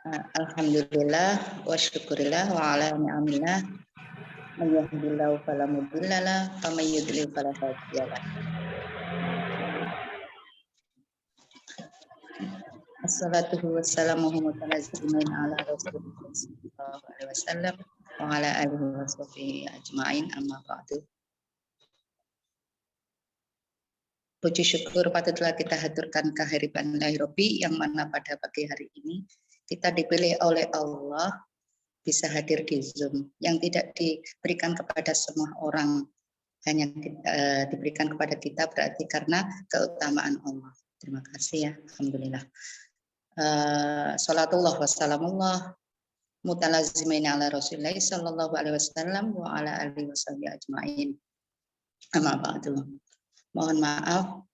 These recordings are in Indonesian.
Alhamdulillah wa syukurillah wa ala ni'amillah man yahdihillahu fala mudhillalah wa man yudlil fala hadiyalah. Assalatu wassalamu mutalazzimin ala Rasulillah sallallahu alaihi wasallam wa ala alihi wa sahbihi ajmain, amma ba'du. Puji syukur patutlah kita haturkan kehadiran Rabbi yang mana pada pagi hari ini kita dipilih oleh Allah bisa hadir di Zoom yang tidak diberikan kepada semua orang, hanya diberikan kepada kita berarti karena keutamaan Allah. Terima kasih ya, alhamdulillah. Salatullah wassalamullah mutalazzimin ala Rasulillah sallallahu alaihi wasallam wa ala alihi washabihi ajmain. Amma ba'du. Mohon maaf,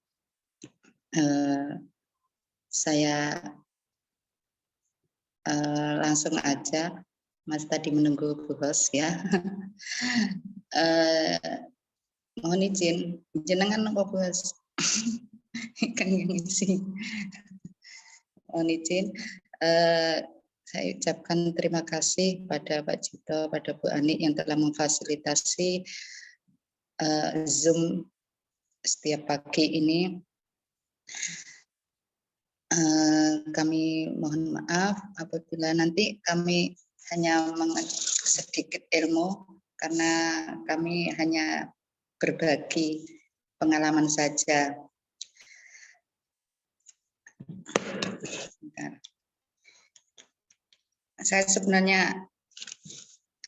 saya langsung aja. Mas tadi menunggu Bu Host ya. Mohon izin, jenengan apa Bu Host? Kan yang isi. Mohon izin, saya ucapkan terima kasih pada Pak Cito, pada Bu Ani yang telah memfasilitasi Zoom setiap pagi ini. Kami mohon maaf apabila nanti kami hanya sedikit ilmu karena kami hanya berbagi pengalaman saja. Saya sebenarnya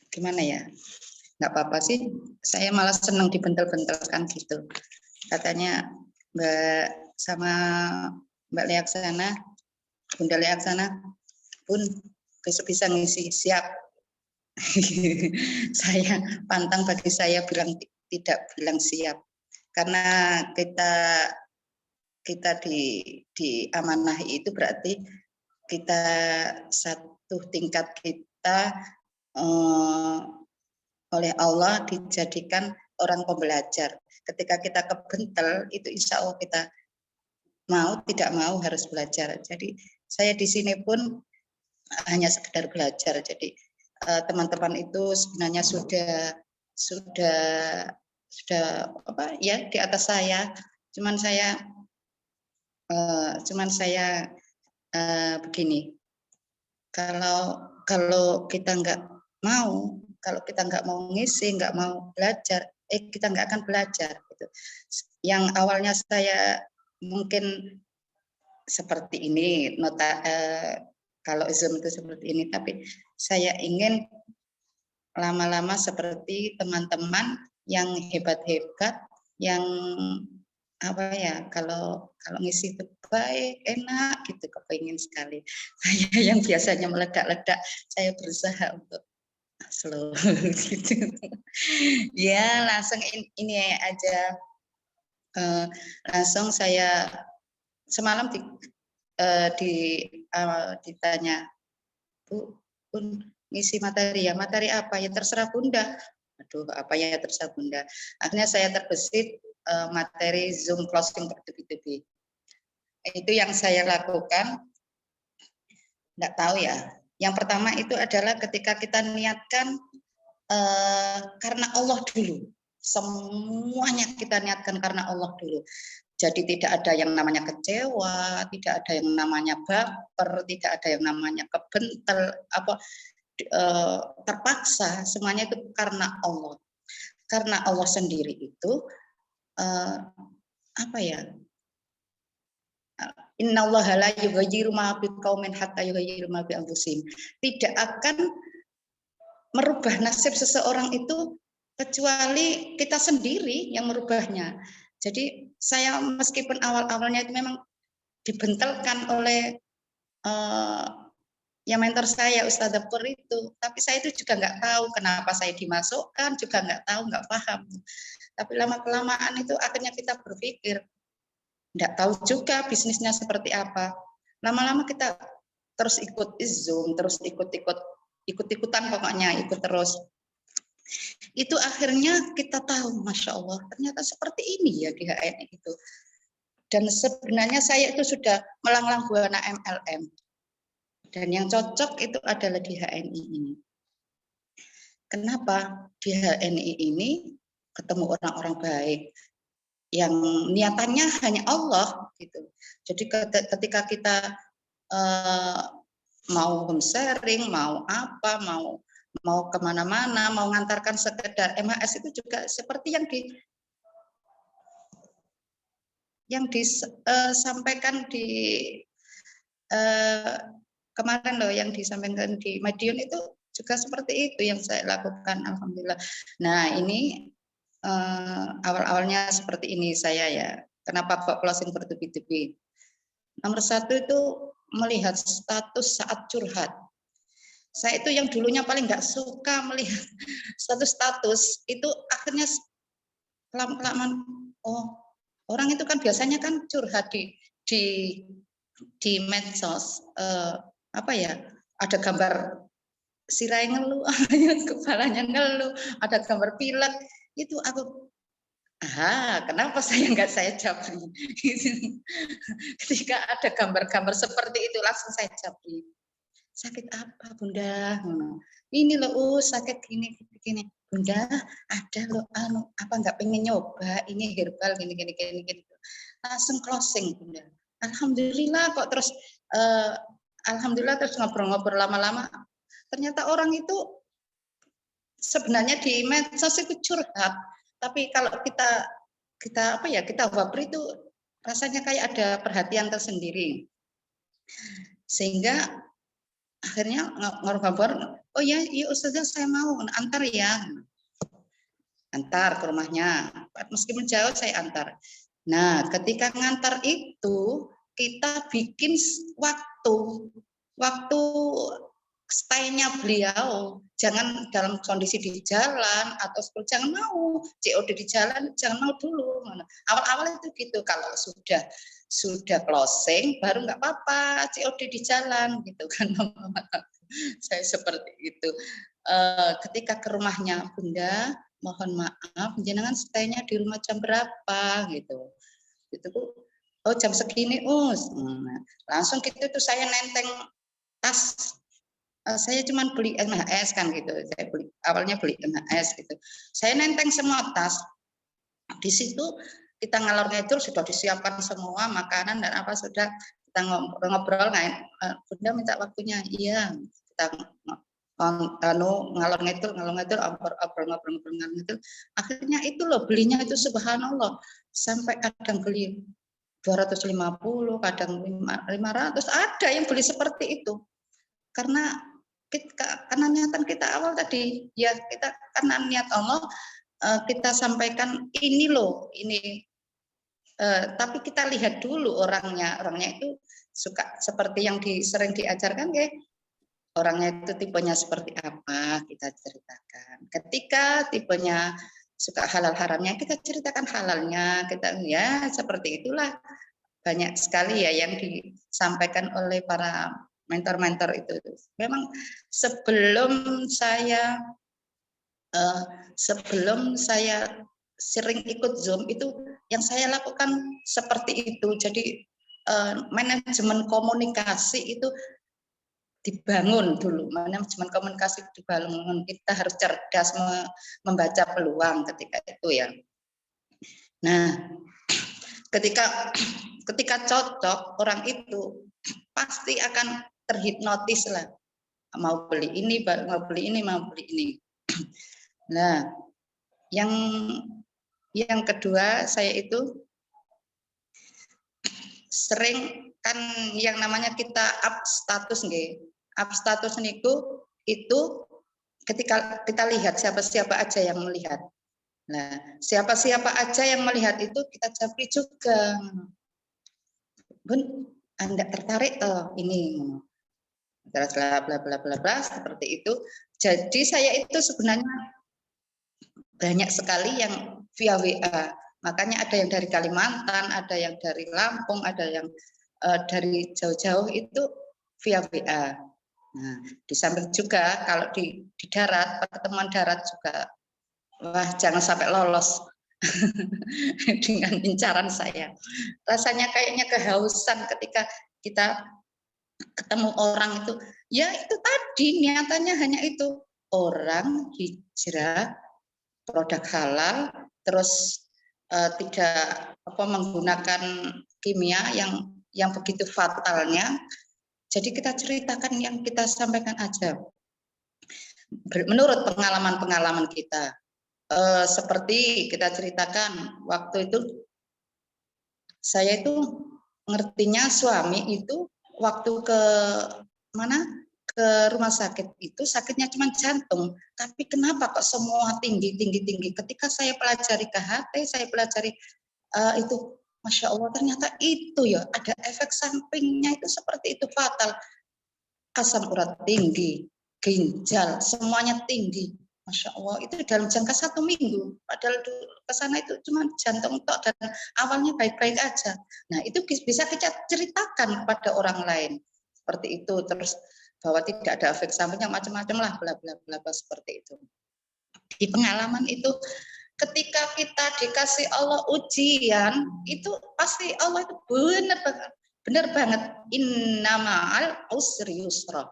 gimana ya, nggak apa-apa sih, saya malah senang dibentel-bentelkan gitu. Katanya Mbak sama Mbak Leaksana, Bunda Leaksana pun besok bisa ngisi, siap. Saya pantang bagi saya bilang tidak bilang siap, karena kita diamanahi itu berarti kita satu tingkat kita oleh Allah dijadikan orang pembelajar. Ketika kita kebentel itu insya Allah kita mau tidak mau harus belajar. Jadi saya di sini pun hanya sekedar belajar. Jadi teman-teman itu sebenarnya sudah apa ya di atas saya. Cuman saya begini. Kalau kita nggak mau, kalau kita nggak mau ngisi, nggak mau belajar, kita nggak akan belajar. Gitu. Yang awalnya saya mungkin seperti ini, kalau Zoom itu seperti ini, tapi saya ingin lama-lama seperti teman-teman yang hebat-hebat, yang apa ya, kalau ngisi itu baik, enak gitu, kepingin sekali. Saya yang biasanya meledak-ledak, saya berusaha untuk slow gitu. Ya langsung ini aja, langsung saya semalam ditanya, Bu ngisi materi ya, materi apa ya, terserah Bunda. Aduh, apa ya terserah Bunda. Akhirnya saya terbesit materi Zoom closing bertubi-tubi. Itu yang saya lakukan. Nggak tahu ya. Yang pertama itu adalah ketika kita niatkan karena Allah dulu. Semuanya kita niatkan karena Allah dulu. Jadi tidak ada yang namanya kecewa, tidak ada yang namanya baper, tidak ada yang namanya kebentel, terpaksa. Semuanya itu karena Allah. Karena Allah sendiri itu apa ya? Innallaha la yughayyiru ma biqaumin hatta yughayyiru ma bi anfusihim. Tidak akan merubah nasib seseorang itu kecuali kita sendiri yang merubahnya. Jadi saya meskipun awal-awalnya itu memang dibentelkan oleh yang mentor saya Ustadzah Pur itu, tapi saya itu juga nggak tahu kenapa saya dimasukkan, juga nggak tahu, nggak paham. Tapi lama-kelamaan itu akhirnya kita berpikir, nggak tahu juga bisnisnya seperti apa. Lama-lama kita terus ikut Zoom, terus ikut-ikutan pokoknya, ikut terus. Itu akhirnya kita tahu, Masya Allah, ternyata seperti ini ya di HN itu. Dan sebenarnya saya itu sudah melanglang buana MLM. Dan yang cocok itu adalah di HNI ini. Kenapa? Di HNI ini ketemu orang-orang baik yang niatannya hanya Allah gitu. Jadi ketika kita mau home sharing, mau apa, mau kemana-mana, mau ngantarkan sekedar MHS itu juga seperti yang disampaikan di kemarin loh, yang disampaikan di Madiun itu juga seperti itu yang saya lakukan, alhamdulillah. Nah ini awal-awalnya seperti ini saya ya. Kenapa kok closing bertubi-tubi? Nomor satu itu melihat status saat curhat. Saya itu yang dulunya paling nggak suka melihat status itu, akhirnya lama-kelamaan, oh orang itu kan biasanya kan curhat di medsos, apa ya, ada gambar sirai ngeluh, kepalanya ngeluh, ada gambar pilek, itu aku, kenapa nggak saya japri? Ketika ada gambar-gambar seperti itu langsung saya japri. Sakit apa Bunda? Ini loh, sakit gini. Bunda, ada loh, apa nggak pengen nyoba? Ini herbal gini. Langsung closing Bunda. Alhamdulillah kok, terus alhamdulillah terus ngobrol-ngobrol lama-lama. Ternyata orang itu sebenarnya di medsos itu curhat, tapi kalau kita apa ya, kita wabri itu rasanya kayak ada perhatian tersendiri, sehingga akhirnya ngobrol, oh ya, iya Ustazah saya mau antar ya, antar ke rumahnya, meskipun jauh saya antar. Nah ketika ngantar itu kita bikin waktu stay-nya beliau, jangan dalam kondisi di jalan atau jangan mau COD di jalan, jangan mau dulu. Awal-awal itu gitu, kalau sudah closing baru nggak apa-apa COD di jalan gitu kan. Saya seperti itu. Ketika ke rumahnya, Bunda mohon maaf jenengan stay-nya di rumah jam berapa gitu. Itu oh jam segini, langsung gitu itu saya nenteng tas. Saya cuma beli MHS kan gitu, saya awalnya beli MHS gitu, saya nenteng semua tas. Di situ kita ngalor ngidul sudah disiapkan semua makanan dan apa, sudah kita ngobrol, Bunda minta waktunya, iya, kita ngalor ngidul ngobrol, akhirnya itu loh belinya itu subhanallah sampai kadang beli 250, kadang 500, ada yang beli seperti itu. Karena niatan kita awal tadi ya, kita karena niat Allah, kita sampaikan ini loh, ini tapi kita lihat dulu orangnya itu suka seperti yang sering diajarkan ya, orangnya itu tipenya seperti apa kita ceritakan. Ketika tipenya suka halal haramnya kita ceritakan halalnya, kita ya seperti itulah. Banyak sekali ya yang disampaikan oleh para mentor-mentor itu. Memang sebelum saya sering ikut Zoom itu yang saya lakukan seperti itu. Jadi manajemen komunikasi itu dibangun dulu. Manajemen komunikasi dibangun. Kita harus cerdas membaca peluang ketika itu ya. Nah, ketika cocok, orang itu pasti akan terhipnotis lah, mau beli ini. Nah yang kedua, saya itu sering kan yang namanya kita up status niku, itu ketika kita lihat siapa aja yang melihat. Nah, siapa aja yang melihat itu kita japri juga. Bun, Anda tertarik ini, terus bla bla bla bla bla seperti itu. Jadi saya itu sebenarnya banyak sekali yang via WA. Makanya ada yang dari Kalimantan, ada yang dari Lampung, ada yang dari jauh-jauh itu via WA. Nah, di samping juga kalau di darat, pertemuan darat juga, wah jangan sampai lolos dengan incaran saya. Rasanya kayaknya kehausan ketika kita ketemu orang itu, ya itu tadi niatannya hanya itu, orang hijrah, produk halal, terus tidak menggunakan kimia yang begitu fatalnya. Jadi kita ceritakan yang kita sampaikan aja, menurut pengalaman-pengalaman kita. Seperti kita ceritakan waktu itu, saya itu ngertinya suami itu waktu ke mana, ke rumah sakit itu sakitnya cuma jantung, tapi kenapa kok semua tinggi. Ketika saya pelajari KHT, saya pelajari itu, Masya Allah, ternyata itu ya ada efek sampingnya itu seperti itu, fatal. Asam urat tinggi, ginjal, semuanya tinggi. Masya Allah, itu dalam jangka 1 minggu. Padahal ke sana itu cuma jantung tok dan awalnya baik-baik aja. Nah, itu bisa kita ceritakan kepada orang lain. Seperti itu. Terus bahwa tidak ada efek sampingnya, macam-macam lah, bla bla bla bla, seperti itu. Di pengalaman itu, ketika kita dikasih Allah ujian, itu pasti Allah itu benar banget. Innama'al usri yusra.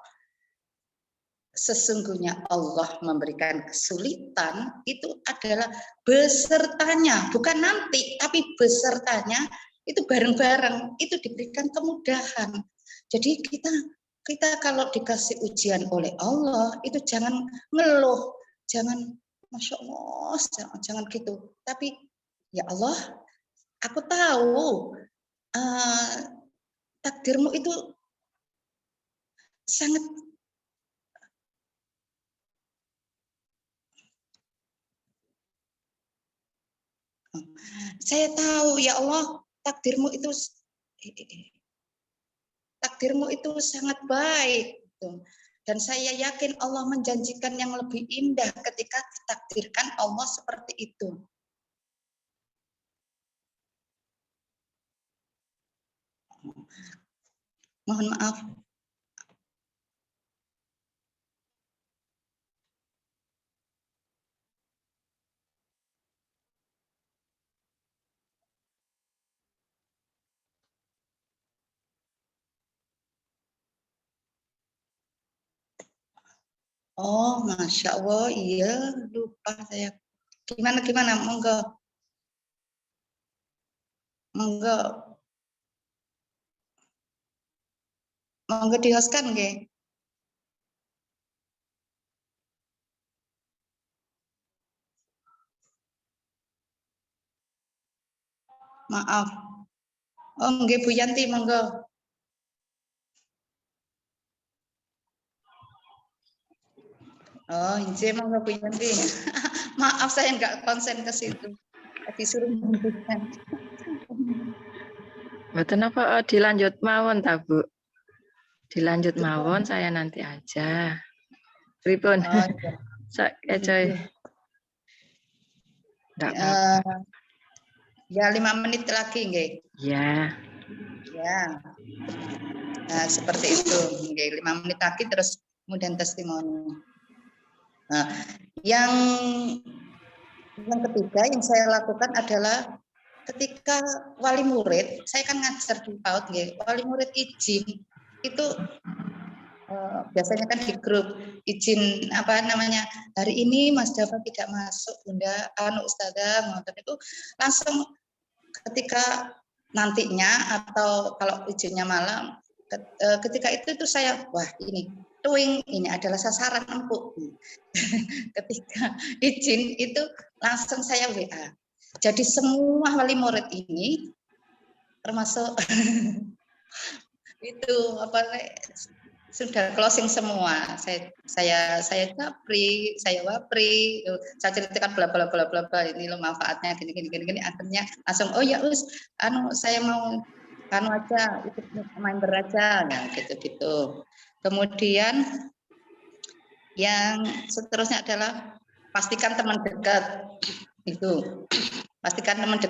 Sesungguhnya Allah memberikan kesulitan itu adalah besertanya, bukan nanti, tapi besertanya itu bareng-bareng, itu diberikan kemudahan. Jadi kita kalau dikasih ujian oleh Allah itu jangan ngeluh, jangan Masya Allah, jangan gitu. Tapi ya Allah, aku tahu takdirmu itu sangat. Saya tahu ya Allah, takdirmu itu sangat baik. Dan saya yakin Allah menjanjikan yang lebih indah ketika ditakdirkan Allah seperti itu. Mohon maaf. Oh, Masya Allah, iya, lupa saya. Gimana, monggo. Monggo. Monggo dihoskan nggih. Maaf. Oh, nggih Bu Yanti, monggo. Oh, izin monggo Bu Yanti. Maaf saya nggak konsen ke situ. Disuruh menghentikan. Mboten apa dilanjut mawon ta, Bu? Dilanjut mawon, saya nanti aja. Pripun? Oh, iya. Coy. Enggak apa-apa. Ya 5 menit lagi nggih. Ya. Ya. Nah, seperti itu. Nggih, 5 menit lagi terus kemudian testimoni. Nah, yang ketiga yang saya lakukan adalah ketika wali murid, saya kan ngajar di PAUD, wali murid izin itu biasanya kan di grup izin apa namanya, hari ini Mas Dava tidak masuk Bunda, Ustazah ngotot, itu langsung ketika nantinya atau kalau izinnya malam, ketika itu saya wah ini tuing, ini adalah sasaran empuk. Ketika izin itu langsung saya WA. Jadi semua wali murid ini termasuk itu apa sudah closing semua. Saya capri, saya wapri, saya ceritakan bla bla bla bla bla, ini loh manfaatnya gini, akhirnya langsung oh ya saya mau aja ikut main beraja, nah gitu. Kemudian yang seterusnya adalah pastikan teman dekat itu. Pastikan teman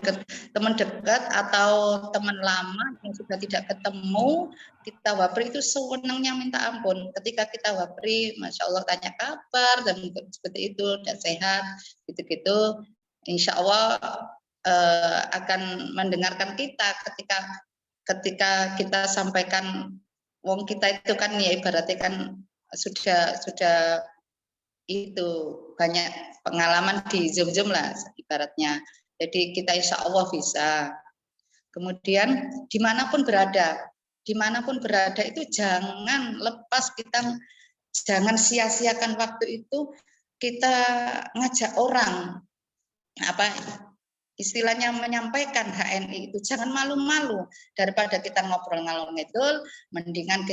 dekat atau teman lama yang sudah tidak ketemu, kita wapri itu sewenangnya minta ampun. Ketika kita wapri, Masya Allah tanya kabar dan seperti itu, dan sehat, gitu-gitu. Insya Allah akan mendengarkan kita ketika kita sampaikan wong kita itu kan ya ibaratnya kan sudah itu banyak pengalaman di Zoom lah ibaratnya. Jadi kita insya Allah bisa. Kemudian dimanapun berada itu jangan lepas kita, jangan sia-siakan waktu itu kita ngajak orang apa istilahnya menyampaikan HNI itu, jangan malu-malu. Daripada kita ngobrol ngalor ngidul, mendingan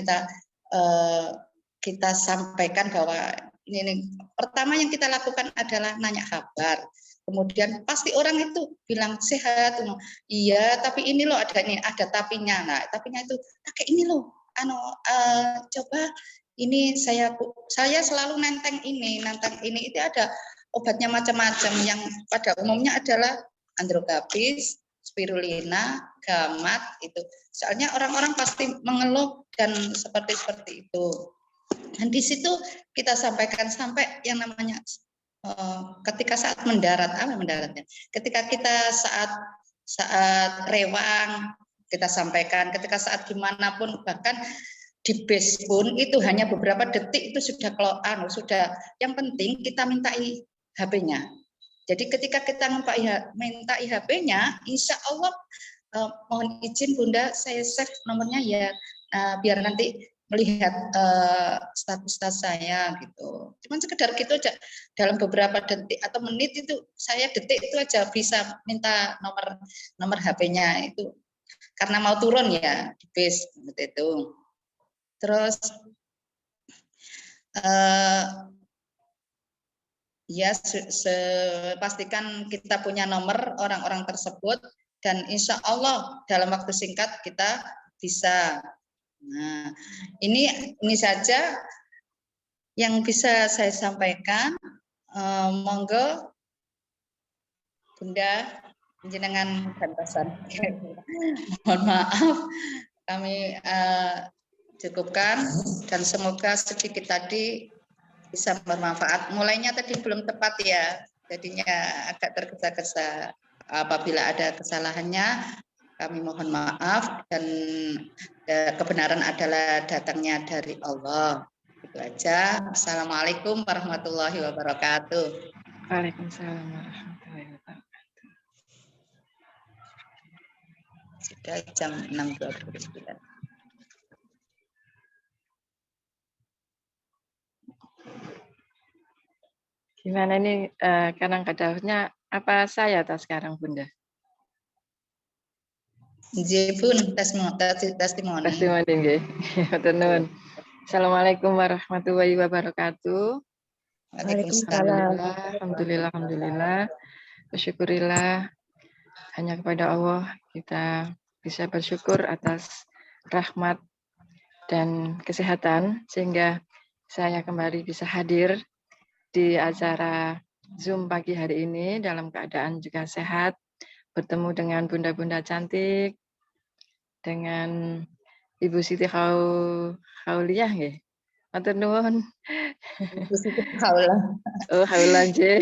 kita sampaikan bahwa ini pertama yang kita lakukan adalah nanya kabar. Kemudian pasti orang itu bilang sehat, iya, tapi ini loh ada tapinya. Nah, tapinya itu pakai ini loh, coba ini saya selalu nenteng ini itu ada obatnya macam-macam yang pada umumnya adalah androgabis, spirulina, gamat itu. Soalnya orang-orang pasti mengeluh dan seperti itu. Dan di situ kita sampaikan sampai yang namanya ketika saat mendaratnya. Ketika kita saat rewang kita sampaikan, ketika saat dimanapun bahkan di base pun itu hanya beberapa detik itu sudah yang penting kita mintai HP-nya. Jadi ketika kita minta HP-nya, insya Allah mohon izin Bunda, saya save nomornya ya, biar nanti melihat status saya gitu. Cuman sekedar gitu aja, dalam beberapa detik atau menit itu saya detik itu aja bisa minta nomor HP-nya itu, karena mau turun ya di base seperti itu. Terus ya pastikan kita punya nomor orang-orang tersebut dan insya Allah dalam waktu singkat kita bisa. Nah, ini saja yang bisa saya sampaikan. Monggo Bunda jenengan gantosan. Mohon maaf kami cukupkan dan semoga sedikit tadi bisa bermanfaat. Mulainya tadi belum tepat ya, jadinya agak tergesa-gesa. Apabila ada kesalahannya, kami mohon maaf dan kebenaran adalah datangnya dari Allah. Itu aja. Assalamualaikum warahmatullahi wabarakatuh. Waalaikumsalam warahmatullahi wabarakatuh. Sudah jam 6.29. Gimana ini kadang-kadangnya apa saya sekarang Bunda? Jepun testimoni. Testimoni nggih. Matur. Assalamualaikum warahmatullahi wabarakatuh. Waalaikumsalam. Alhamdulillah. Bersyukurillah hanya kepada Allah kita bisa bersyukur atas rahmat dan kesehatan sehingga saya kembali bisa hadir di acara Zoom pagi hari ini dalam keadaan juga sehat, bertemu dengan bunda-bunda cantik, dengan Ibu Siti Khauliah nggih. Matur nuwun. Ibu Siti Khaulah. Oh, Khaulah nggih.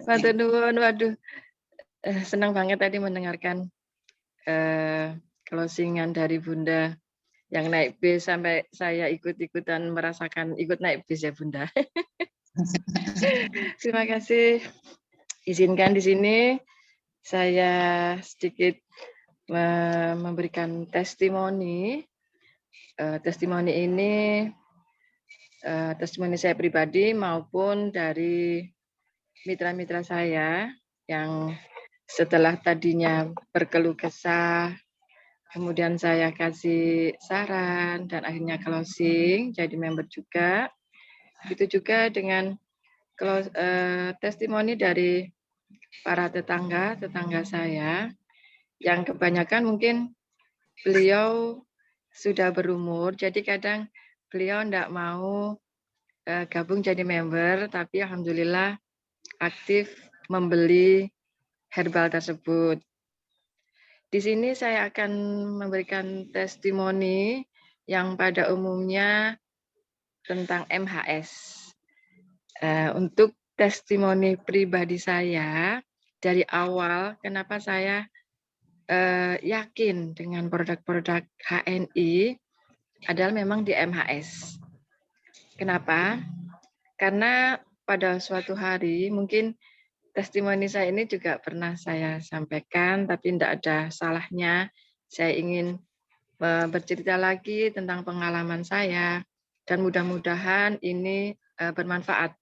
Matur nuwun. Waduh. Senang banget tadi mendengarkan closingan dari Bunda yang naik bis sampai saya ikut-ikutan merasakan ikut naik bis ya Bunda. Terima kasih. Izinkan di sini saya sedikit memberikan testimoni. Testimoni ini testimoni saya pribadi maupun dari mitra-mitra saya yang setelah tadinya berkeluh kesah, kemudian saya kasih saran dan akhirnya closing jadi member juga. Begitu juga dengan testimoni dari para tetangga saya yang kebanyakan mungkin beliau sudah berumur, jadi kadang beliau tidak mau gabung jadi member, tapi alhamdulillah aktif membeli herbal tersebut. Di sini saya akan memberikan testimoni yang pada umumnya tentang MHS. Untuk testimoni pribadi saya dari awal, kenapa saya yakin dengan produk-produk HNI adalah memang di MHS. Kenapa? Karena pada suatu hari mungkin testimoni saya ini juga pernah saya sampaikan, tapi tidak ada salahnya. Saya ingin bercerita lagi tentang pengalaman saya, dan mudah-mudahan ini bermanfaat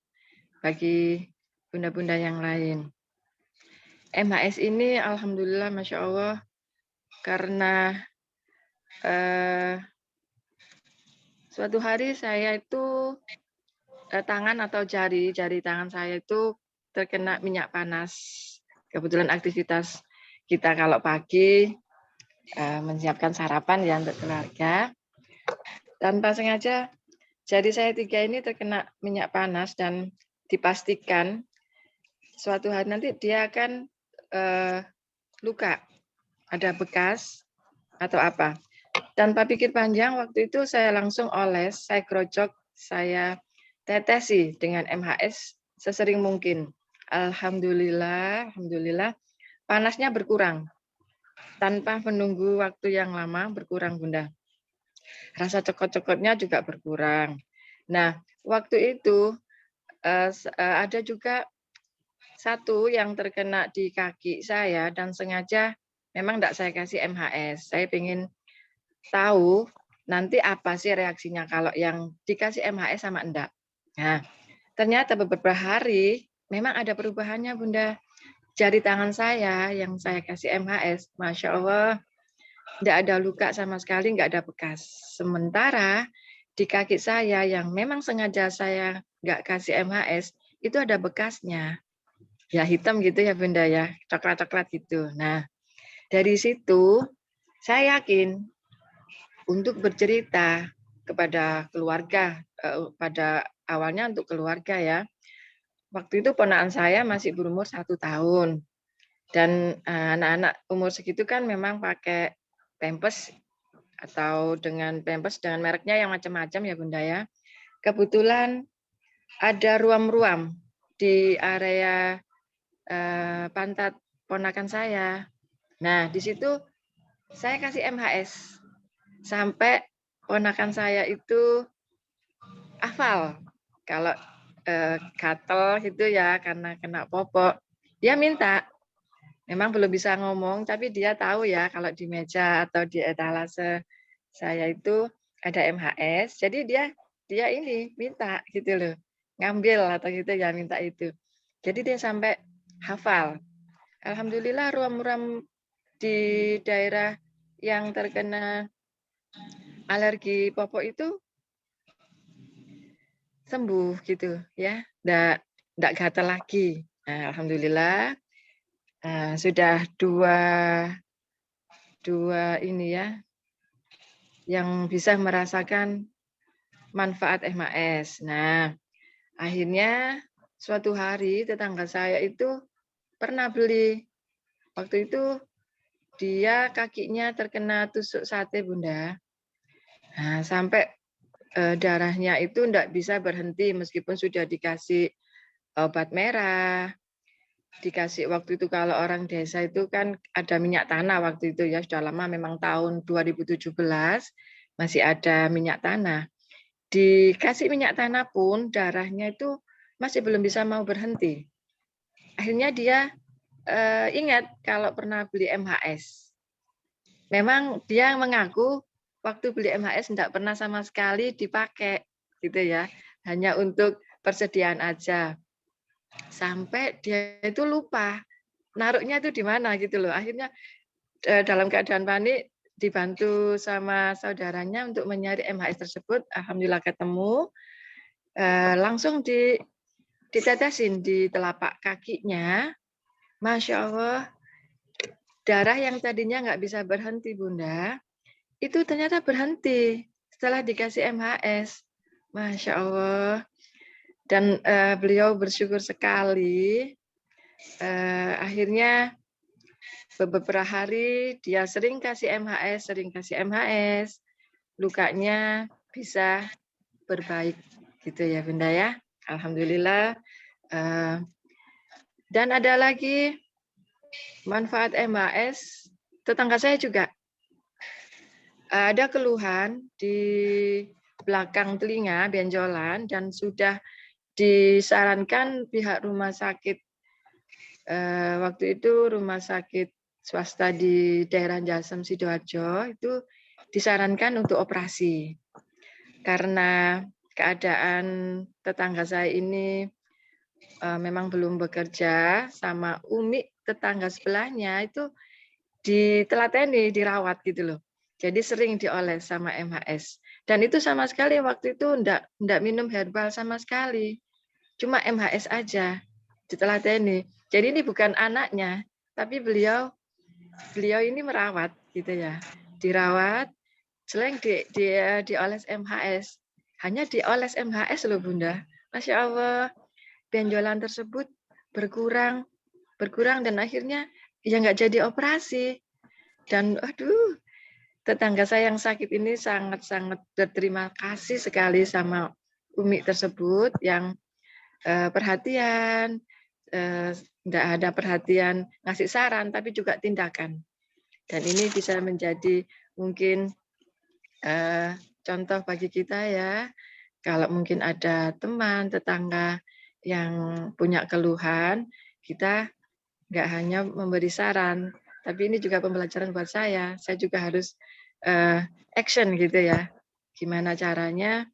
bagi bunda-bunda yang lain. MHS ini alhamdulillah Masya Allah, karena suatu hari saya itu tangan atau jari tangan saya itu terkena minyak panas. Kebetulan aktivitas kita kalau pagi menyiapkan sarapan ya untuk keluarga. Tanpa sengaja jari saya 3 ini terkena minyak panas dan dipastikan suatu hari nanti dia akan luka, ada bekas atau apa. Tanpa pikir panjang, waktu itu saya langsung oles, saya krocok, saya tetesi dengan MHS sesering mungkin. Alhamdulillah, panasnya berkurang. Tanpa menunggu waktu yang lama, berkurang Bunda. Rasa cokot-cokotnya juga berkurang. Nah, waktu itu ada juga satu yang terkena di kaki saya dan sengaja memang tidak saya kasih MHS. Saya ingin tahu nanti apa sih reaksinya kalau yang dikasih MHS sama enggak. Nah, ternyata beberapa hari memang ada perubahannya Bunda. Jari tangan saya yang saya kasih MHS, Masya Allah, tidak ada luka sama sekali, nggak ada bekas. Sementara di kaki saya yang memang sengaja saya nggak kasih MHS, itu ada bekasnya. Ya hitam gitu ya Bunda ya, coklat-coklat gitu. Nah, dari situ saya yakin untuk bercerita kepada keluarga, pada awalnya untuk keluarga ya. Waktu itu ponakan saya masih berumur 1 tahun. Dan anak-anak umur segitu kan memang pakai pampers atau dengan pampers dengan mereknya yang macam-macam ya Bunda ya. Kebetulan ada ruam-ruam di area pantat ponakan saya. Nah, di situ saya kasih MHS sampai ponakan saya itu hafal kalau gatel gitu ya karena kena popok. Dia minta, memang belum bisa ngomong, tapi dia tahu ya kalau di meja atau di etalase saya itu ada MHS. Jadi dia ini minta gitu loh, ngambil atau gitu ya minta itu. Jadi dia sampai hafal. Alhamdulillah ruam-ruam di daerah yang terkena alergi popok itu sembuh gitu ya, nggak gatal lagi. Nah, alhamdulillah sudah dua ini ya yang bisa merasakan manfaat MHS. Nah, akhirnya suatu hari tetangga saya itu pernah beli. Waktu itu dia kakinya terkena tusuk sate Bunda. Nah, sampai darahnya itu enggak bisa berhenti meskipun sudah dikasih obat merah, dikasih waktu itu kalau orang desa itu kan ada minyak tanah waktu itu ya, sudah lama memang tahun 2017 masih ada minyak tanah. Dikasih minyak tanah pun darahnya itu masih belum bisa mau berhenti. Akhirnya dia ingat kalau pernah beli MHS. Memang dia mengaku waktu beli MHS tidak pernah sama sekali dipakai gitu ya, hanya untuk persediaan aja. Sampai dia itu lupa naruhnya itu di mana gitu loh. Akhirnya dalam keadaan panik dibantu sama saudaranya untuk mencari MHS tersebut, alhamdulillah ketemu. Langsung ditetesin di telapak kakinya, Masya Allah, darah yang tadinya nggak bisa berhenti Bunda, itu ternyata berhenti setelah dikasih MHS. Masya Allah. Dan beliau bersyukur sekali. Akhirnya beberapa hari dia sering kasih MHS, lukanya bisa berbaik gitu ya Bunda ya. Alhamdulillah. Dan ada lagi manfaat MHS, tetangga saya juga ada keluhan di belakang telinga, benjolan, dan sudah disarankan pihak rumah sakit, waktu itu rumah sakit swasta di daerah Jasem Sidoarjo itu disarankan untuk operasi. Karena keadaan tetangga saya ini memang belum bekerja, sama Umi tetangga sebelahnya itu ditelateni, dirawat gitu loh. Jadi sering dioles sama MHS. Dan itu sama sekali waktu itu enggak minum herbal sama sekali. Cuma MHS aja ditelateni. Jadi ini bukan anaknya, tapi beliau ini merawat gitu ya. Dirawat, selain dioles MHS. Hanya dioles MHS loh Bunda. Masya Allah, benjolan tersebut berkurang dan akhirnya ya nggak jadi operasi. Dan aduh, tetangga saya yang sakit ini sangat-sangat berterima kasih sekali sama Umi tersebut yang perhatian, nggak ada perhatian ngasih saran, tapi juga tindakan. Dan ini bisa menjadi mungkin contoh bagi kita ya, kalau mungkin ada teman, tetangga yang punya keluhan, kita nggak hanya memberi saran, tapi ini juga pembelajaran buat saya. Saya juga harus action gitu ya. Gimana caranya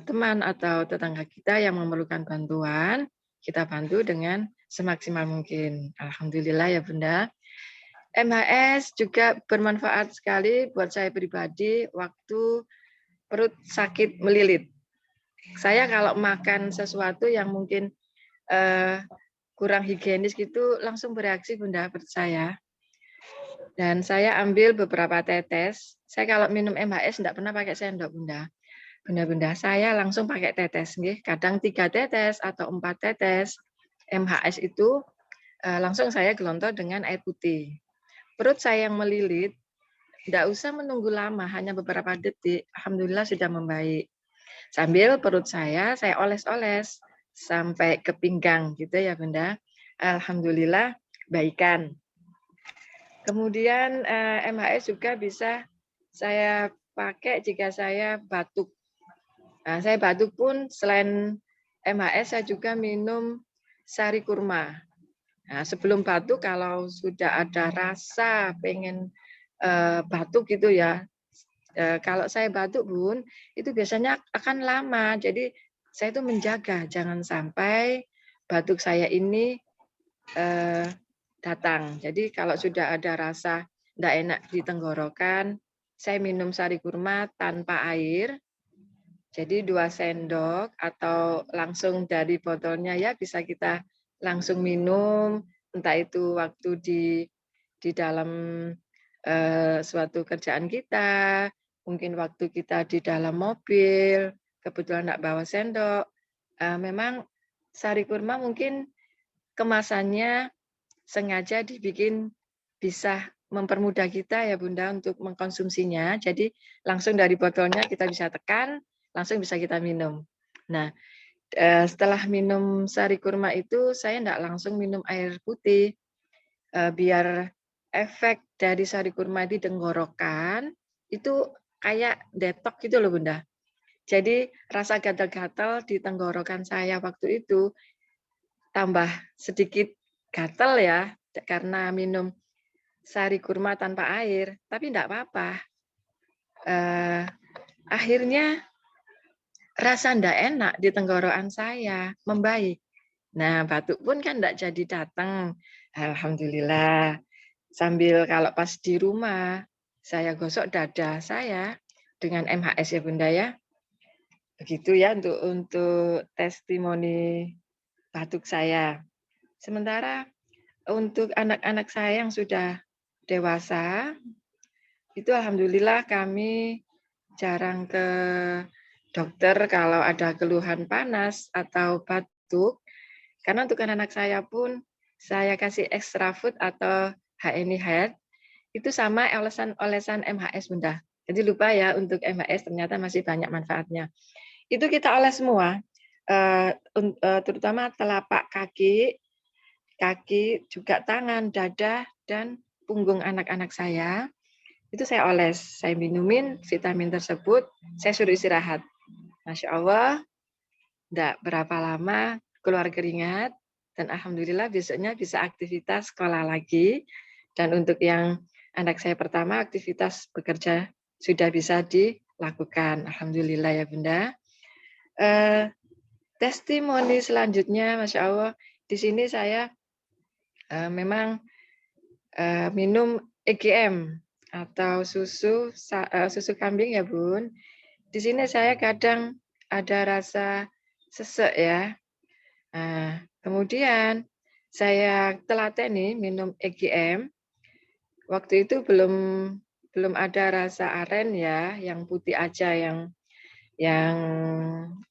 teman atau tetangga kita yang memerlukan bantuan, kita bantu dengan semaksimal mungkin. Alhamdulillah ya Bunda. MHS juga bermanfaat sekali buat saya pribadi waktu perut sakit melilit. Saya kalau makan sesuatu yang mungkin kurang higienis gitu langsung bereaksi Bunda perut saya. Dan saya ambil beberapa tetes. Saya kalau minum MHS enggak pernah pakai sendok Bunda. Bunda-bunda saya langsung pakai tetes nggih. Kadang 3 tetes atau 4 tetes. MHS itu langsung saya gelontor dengan air putih. Perut saya yang melilit, enggak usah menunggu lama, hanya beberapa detik. Alhamdulillah sudah membaik. Sambil perut saya oles-oles sampai ke pinggang gitu ya Bunda. Alhamdulillah baikan. Kemudian MHS juga bisa saya pakai jika saya batuk. Nah, saya batuk pun selain MHS saya juga minum sari kurma. Nah, sebelum batuk kalau sudah ada rasa pengen batuk gitu ya, kalau saya batuk Bun, itu biasanya akan lama. Jadi saya itu menjaga jangan sampai batuk saya ini datang. Jadi kalau sudah ada rasa tidak enak di tenggorokan, saya minum sari kurma tanpa air. Jadi 2 sendok atau langsung dari botolnya ya bisa kita langsung minum, entah itu waktu di dalam suatu kerjaan kita, mungkin waktu kita di dalam mobil, kebetulan enggak bawa sendok. Memang sari kurma mungkin kemasannya sengaja dibikin bisa mempermudah kita ya Bunda untuk mengkonsumsinya. Jadi langsung dari botolnya kita bisa tekan, langsung bisa kita minum. Nah, setelah minum sari kurma itu saya enggak langsung minum air putih. Biar efek dari sari kurma di tenggorokan itu kayak detox gitu loh Bunda. Jadi rasa gatal-gatal di tenggorokan saya waktu itu tambah sedikit gatal ya karena minum sari kurma tanpa air, tapi enggak apa-apa. Akhirnya rasa enggak enak di tenggorokan saya membaik. Nah, batuk pun kan enggak jadi datang. Alhamdulillah. Sambil kalau pas di rumah, saya gosok dada saya dengan MHS ya Bunda ya. Begitu ya untuk testimoni batuk saya. Sementara untuk anak-anak saya yang sudah dewasa, itu alhamdulillah kami jarang ke dokter kalau ada keluhan panas atau batuk. Karena untuk anak-anak saya pun saya kasih extra food atau HNI Head itu sama olesan MHS Bunda. Jadi lupa ya untuk MHS ternyata masih banyak manfaatnya. Itu kita oles semua, terutama telapak kaki, juga tangan, dada, dan punggung anak-anak saya. itu saya oles, saya minumin vitamin tersebut, saya suruh istirahat. Masya Allah, tidak berapa lama keluar keringat, dan alhamdulillah besoknya bisa aktivitas sekolah lagi. Dan untuk yang anak saya pertama, aktivitas bekerja sudah bisa dilakukan. Alhamdulillah ya Bunda. Testimoni selanjutnya, Masya Allah, di sini saya memang minum EGM atau susu kambing ya Bun. Di sini saya kadang ada rasa sesek ya. Nah, kemudian saya telateni minum EGM. Waktu itu belum ada rasa aren ya, yang putih aja, yang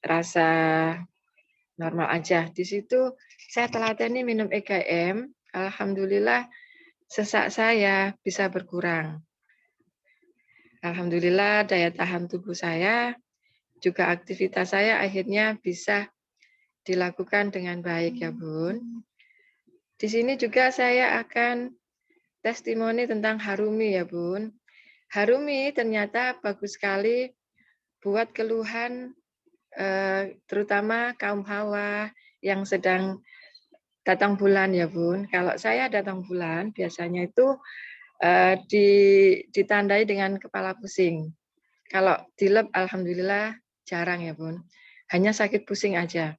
rasa normal aja. Di situ saya telateni minum EGM. Alhamdulillah sesak saya bisa berkurang. Alhamdulillah daya tahan tubuh saya, juga aktivitas saya akhirnya bisa dilakukan dengan baik ya Bun. Di sini juga saya akan testimoni tentang Harumi ya Bun. Harumi ternyata bagus sekali buat keluhan terutama kaum hawa yang sedang datang bulan ya Bun. Kalau saya datang bulan biasanya itu ditandai dengan kepala pusing. Kalau dilep alhamdulillah jarang ya Bun. Hanya sakit pusing aja.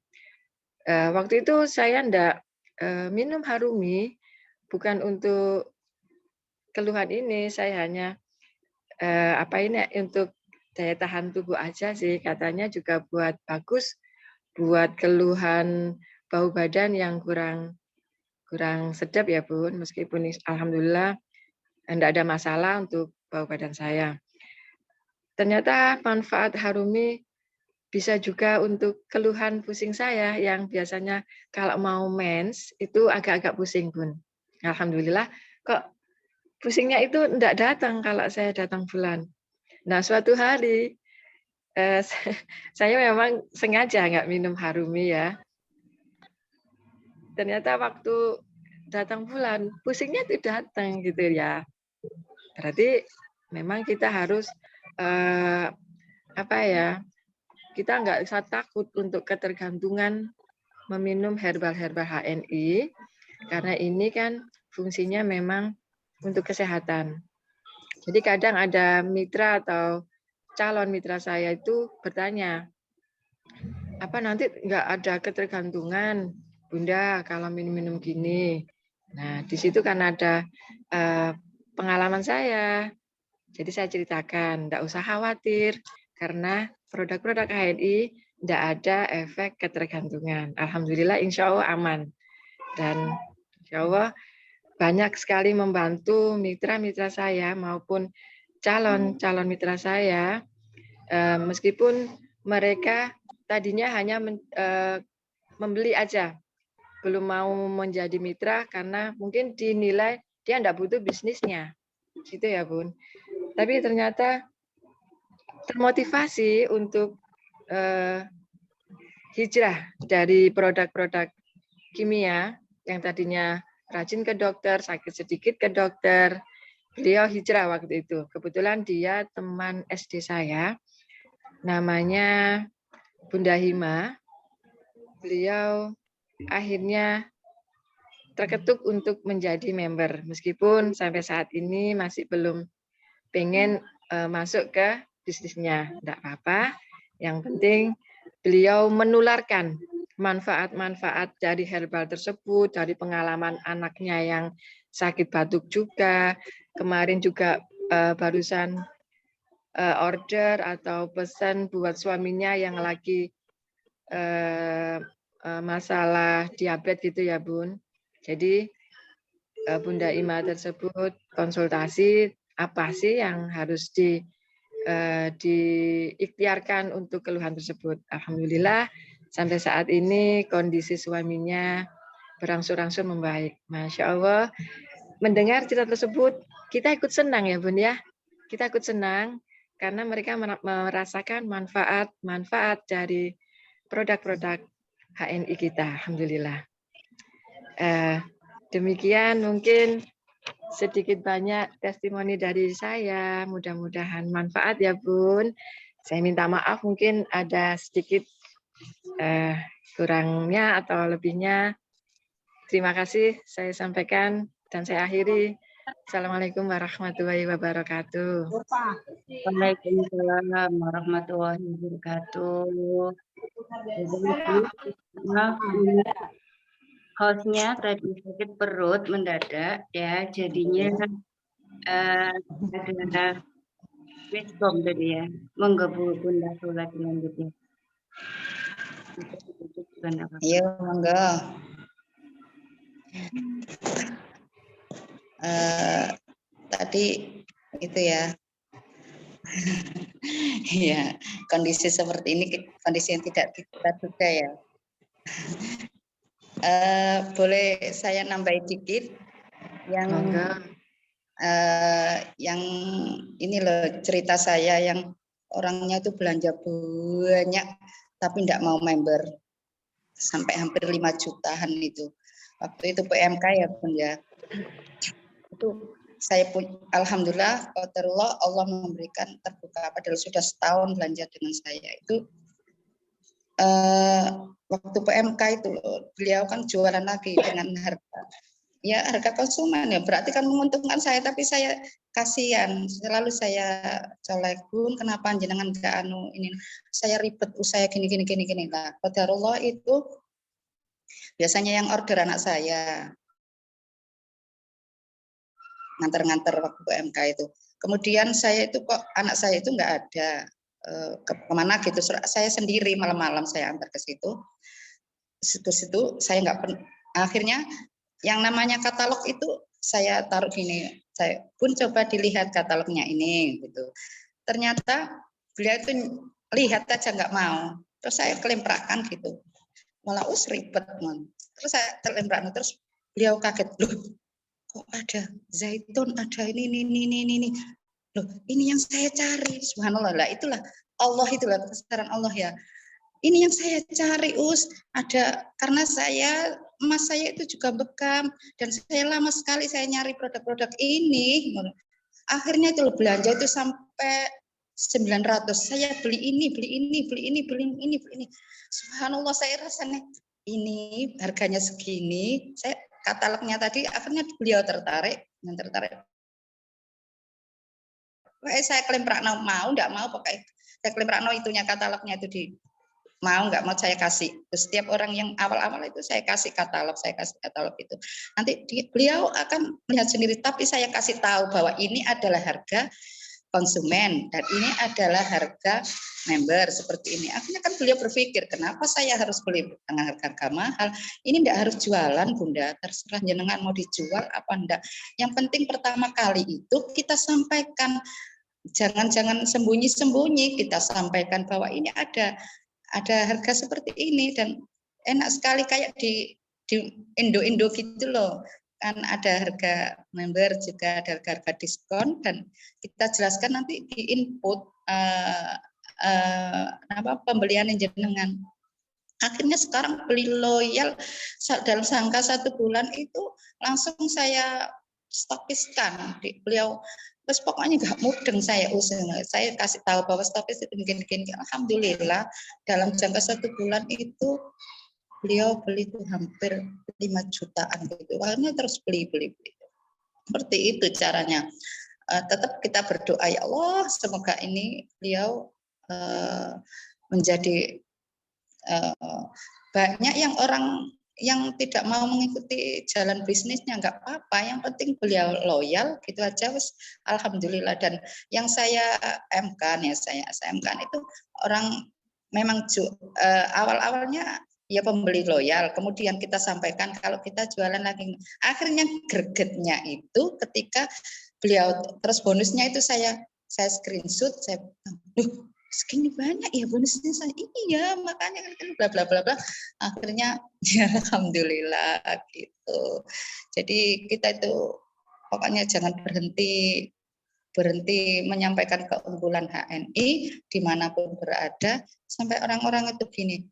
Waktu itu saya enggak minum Harumi bukan untuk keluhan ini, saya hanya untuk daya tahan tubuh aja sih, katanya juga buat bagus buat keluhan bau badan yang kurang sedap ya Bun, meskipun alhamdulillah enggak ada masalah untuk bau badan saya. Ternyata manfaat Harumi bisa juga untuk keluhan pusing saya yang biasanya kalau mau mens itu agak-agak pusing Bun. Alhamdulillah kok pusingnya itu enggak datang kalau saya datang bulan. Nah, suatu hari saya memang sengaja nggak minum Harumi ya. Ternyata waktu datang bulan, pusingnya itu datang gitu ya. Berarti memang kita harus kita nggak usah takut untuk ketergantungan meminum herbal-herbal HNI, karena ini kan fungsinya memang untuk kesehatan. Jadi kadang ada mitra atau calon mitra saya itu bertanya, apa nanti nggak ada ketergantungan, Bunda, kalau minum-minum gini. Nah, di situ kan ada pengalaman saya. Jadi saya ceritakan, nggak usah khawatir, karena produk-produk HNI nggak ada efek ketergantungan. Alhamdulillah, insya Allah aman. Dan insya Allah banyak sekali membantu mitra-mitra saya maupun calon mitra saya, meskipun mereka tadinya hanya membeli aja, belum mau menjadi mitra karena mungkin dinilai dia enggak butuh bisnisnya, gitu ya Bun. Tapi ternyata termotivasi untuk hijrah dari produk-produk kimia yang tadinya rajin ke dokter, sakit sedikit ke dokter. Beliau hijrah waktu itu. Kebetulan dia teman SD saya, namanya Bunda Hima. Beliau akhirnya terketuk untuk menjadi member, meskipun sampai saat ini masih belum pengen masuk ke bisnisnya. Tidak apa-apa, yang penting beliau menularkan manfaat-manfaat dari herbal tersebut, dari pengalaman anaknya yang sakit batuk juga. Kemarin juga barusan order atau pesan buat suaminya yang lagi masalah diabetes gitu ya Bun. Jadi Bunda Ima tersebut konsultasi apa sih yang harus diikhtiarkan untuk keluhan tersebut. Alhamdulillah sampai saat ini kondisi suaminya berangsur-angsur membaik. Masya Allah, mendengar cerita tersebut kita ikut senang ya Bun ya. Kita ikut senang karena mereka merasakan manfaat dari produk-produk HNI kita. Alhamdulillah. Demikian mungkin sedikit banyak testimoni dari saya. Mudah-mudahan manfaat ya Bun. Saya minta maaf mungkin ada sedikit kurangnya atau lebihnya. Terima kasih saya sampaikan dan saya akhiri. Assalamualaikum warahmatullahi wabarakatuh. Waalaikumsalam warahmatullahi wabarakatuh. Maaf, ini hostnya tadi sakit perut mendadak ya, jadinya ada miskom tadi ya. Monggo Bu Bunda Sula selanjutnya. Iya, monggo. Tadi itu ya. Iya, kondisi seperti ini kondisi yang tidak kita duga ya. Boleh saya nambahin dikit yang yang ini loh cerita saya yang orangnya itu belanja banyak tapi tidak mau member sampai hampir 5 jutaan itu. Waktu itu PMK ya Bun ya. Itu saya pun alhamdulillah qadarullah Allah memberikan terbuka padahal sudah setahun belanja dengan saya itu waktu PMK itu beliau kan jualan lagi dengan harga konsumen ya berarti kan menguntungkan saya tapi saya kasihan selalu saya colek Bun kenapa jenengan enggak ini saya ribet usaha gini lah qadarullah itu biasanya yang order anak saya nganter-nganter waktu PMK itu. Kemudian saya itu kok anak saya itu nggak ada kemana gitu. Saya sendiri malam-malam saya antar ke situ. Situ saya nggak akhirnya yang namanya katalog itu saya taruh gini. Saya pun coba dilihat katalognya ini gitu. Ternyata beliau itu lihat aja nggak mau. Terus saya kelemprakan gitu. Malah ribet man. Terus saya kelemprakan terus beliau kaget loh. Kok ada zaitun, ada ini. Loh, ini yang saya cari. Subhanallah lah, itulah Allah itulah kebesaran Allah ya. Ini yang saya cari, ada karena emas saya itu juga bekam dan saya lama sekali saya nyari produk-produk ini. Akhirnya itu belanja itu sampai 900. Saya beli ini. Subhanallah saya rasanya ini harganya segini. Saya katalognya tadi akhirnya beliau tertarik. Saya klaim Prakno mau, enggak mau pakai saya klaim Prakno itunya katalognya itu mau nggak mau saya kasih. Terus setiap orang yang awal-awal itu saya kasih katalog itu. Nanti beliau akan melihat sendiri tapi saya kasih tahu bahwa ini adalah harga konsumen dan ini adalah harga member seperti ini. Akhirnya kan beliau berpikir kenapa saya harus beli dengan harga mahal. Ini enggak harus jualan Bunda, terserah jenengan mau dijual apa enggak. Yang penting pertama kali itu kita sampaikan, jangan sembunyi-sembunyi, kita sampaikan bahwa ini ada harga seperti ini dan enak sekali kayak di Indo gitu loh. Kan ada harga member juga ada harga diskon dan kita jelaskan nanti di input pembelian jenengan. Akhirnya sekarang beli loyal dalam jangka 1 bulan itu langsung saya stokiskan di beliau. Terus pokoknya nggak mudeng saya kasih tahu bahwa stokis itu gini. Alhamdulillah dalam jangka 1 bulan itu beliau beli itu hampir 5 jutaan gitu. Akhirnya terus beli. Seperti itu caranya. Tetap kita berdoa ya Allah semoga ini beliau menjadi banyak yang orang yang tidak mau mengikuti jalan bisnisnya nggak apa-apa, yang penting beliau loyal gitu aja alhamdulillah. Dan yang saya MK nih saya MK itu orang memang awal-awalnya ya pembeli loyal, kemudian kita sampaikan kalau kita jualan lagi. Akhirnya gregetnya itu ketika beliau terus bonusnya itu saya screenshot, saya segini banyak ya bonusnya saya iya makanya kan bla bla bla bla akhirnya ya alhamdulillah gitu. Jadi kita itu pokoknya jangan berhenti menyampaikan keunggulan HNI dimanapun berada sampai orang-orang itu gini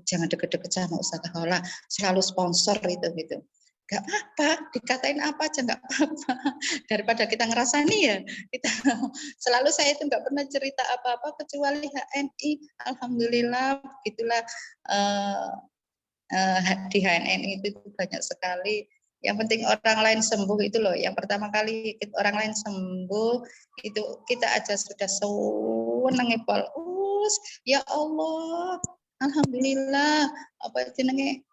jangan deket-deket sama Ustazah Hola selalu sponsor itu gitu. nggak apa-apa, dikatain apa aja nggak apa-apa. Daripada kita ngerasani ya, kita selalu saya itu nggak pernah cerita apa-apa kecuali HNI. Alhamdulillah, gitulah di HNI itu banyak sekali. Yang penting orang lain sembuh itu loh. Yang pertama kali orang lain sembuh itu kita aja sudah seneng Us. Ya Allah, alhamdulillah. Apa jenenge?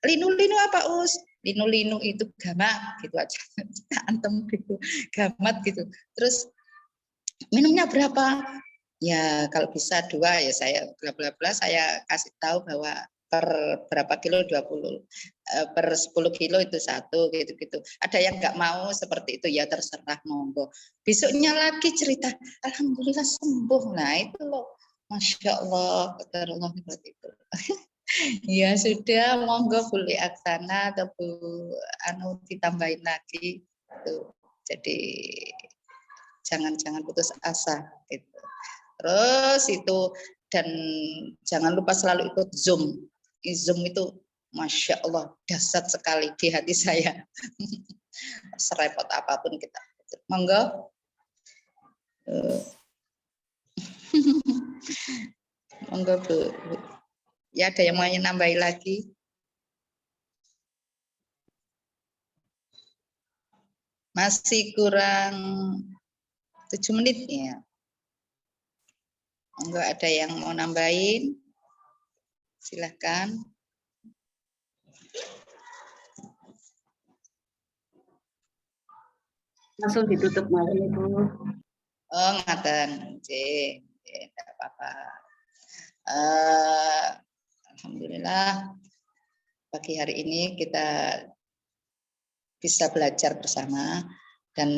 Linu-linu apa Us? Linu-linu itu gamat gitu aja. Antem gitu, gamat gitu. Terus minumnya berapa? Ya kalau bisa 2 ya saya bla bla bla saya kasih tahu bahwa per berapa kilo 20 per 10 kilo itu 1 gitu-gitu. Ada yang nggak mau seperti itu ya terserah monggo. Besoknya lagi cerita alhamdulillah sembuh. Nah itu loh. Masya Allah, qadarullah seperti itu. Ya sudah, monggo boleh Aksana atau Bu Anu ditambahin lagi. Tuh. Jadi jangan putus asa gitu. Terus itu dan jangan lupa selalu ikut Zoom. Zoom itu Masya Allah dahsyat sekali di hati saya. Serepot apapun kita. Monggo. Monggo Bu. Ya ada yang mau nambahin lagi? Masih kurang 7 menit ya. Enggak ada yang mau nambahin? Silahkan. Langsung ditutup malam Ibu. Oh, ngaten. Tidak apa-apa. Alhamdulillah pagi hari ini kita bisa belajar bersama dan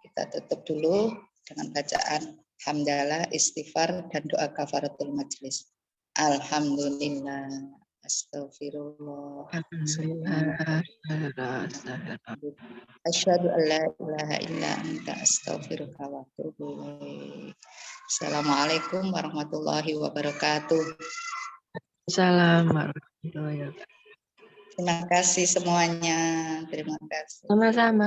kita tutup dulu dengan bacaan hamdalah, istighfar dan doa kafaratul majelis. Alhamdulillah, astagfirullah, asyhadu an la ilaha illa anta astaghfiruka wa atubu ilaik. Assalamualaikum warahmatullahi wabarakatuh. Assalamualaikum warahmatullahi wabarakatuh. Terima kasih semuanya. Terima kasih. Sama-sama.